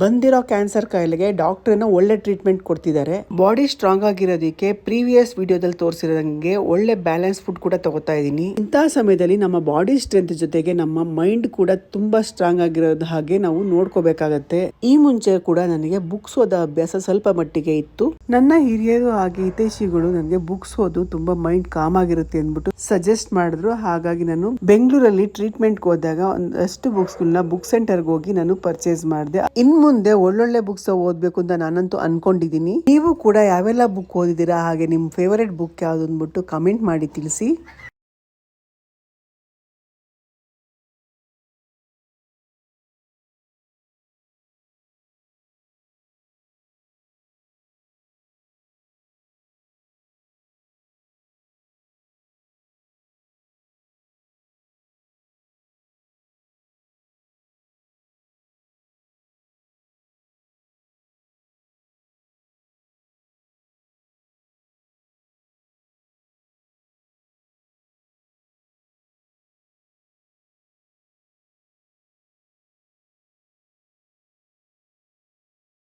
ಬಂದಿರೋ ಕ್ಯಾನ್ಸರ್ ಕಾಯಿಲೆಗೆ ಡಾಕ್ಟರ್ನ ಒಳ್ಳೆ ಟ್ರೀಟ್ಮೆಂಟ್ ಕೊಡ್ತಿದ್ದಾರೆ. ಬಾಡಿ ಸ್ಟ್ರಾಂಗ್ ಆಗಿರೋದಕ್ಕೆ ಪ್ರೀವಿಯಸ್ ವಿಡಿಯೋದಲ್ಲಿ ತೋರಿಸಿರೋದಂಗೆ ಒಳ್ಳೆ ಬ್ಯಾಲೆನ್ಸ್ ಫುಡ್ ಕೂಡ ತಗೋತಾ ಇದೀನಿ. ಇಂತಹ ಸಮಯದಲ್ಲಿ ನಮ್ಮ ಬಾಡಿ ಸ್ಟ್ರೆಂತ್ ಜೊತೆಗೆ ನಮ್ಮ ಮೈಂಡ್ ಕೂಡ ತುಂಬಾ ಸ್ಟ್ರಾಂಗ್ ಆಗಿರೋದು ಹಾಗೆ ನಾವು ನೋಡ್ಕೋಬೇಕಾಗತ್ತೆ. ಈ ಮುಂಚೆ ಕೂಡ ನನಗೆ ಬುಕ್ಸ್ ಓದೋ ಅಭ್ಯಾಸ ಸ್ವಲ್ಪ ಮಟ್ಟಿಗೆ ಇತ್ತು. ನನ್ನ ಹಿರಿಯರು ಹಾಗೆ ಹಿತೈಷಿಗಳು ನನಗೆ ಬುಕ್ಸ್ ಓದು ತುಂಬಾ ಮೈಂಡ್ ಕಾಮ್ ಆಗಿರುತ್ತೆ ಅಂದ್ಬಿಟ್ಟು ಸಜೆಸ್ಟ್ ಮಾಡಿದ್ರು. ಹಾಗಾಗಿ ನಾನು ಬೆಂಗಳೂರಲ್ಲಿ ಟ್ರೀಟ್ಮೆಂಟ್ಗೆ ಹೋದಾಗ ಒಂದಷ್ಟು ಬುಕ್ಸ್ ಬುಕ್ ಸೆಂಟರ್ಗೆ ಹೋಗಿ ನಾನು ಪರ್ಚೇಸ್ ಮಾಡಿದೆ. ಮುಂದೆ ಒಳ್ಳೊಳ್ಳೆ ಬುಕ್ಸ್ ಓದ್ಬೇಕು ಅಂತ ನಾನಂತೂ ಅನ್ಕೊಂಡಿದೀನಿ. ನೀವು ಕೂಡ ಯಾವೆಲ್ಲ ಬುಕ್ ಓದಿದ್ದೀರಾ, ಹಾಗೆ ನಿಮ್ ಫೇವರೇಟ್ ಬುಕ್ ಯಾವ್ದು ಅಂದ್ಬಿಟ್ಟು ಕಮೆಂಟ್ ಮಾಡಿ ತಿಳಿಸಿ.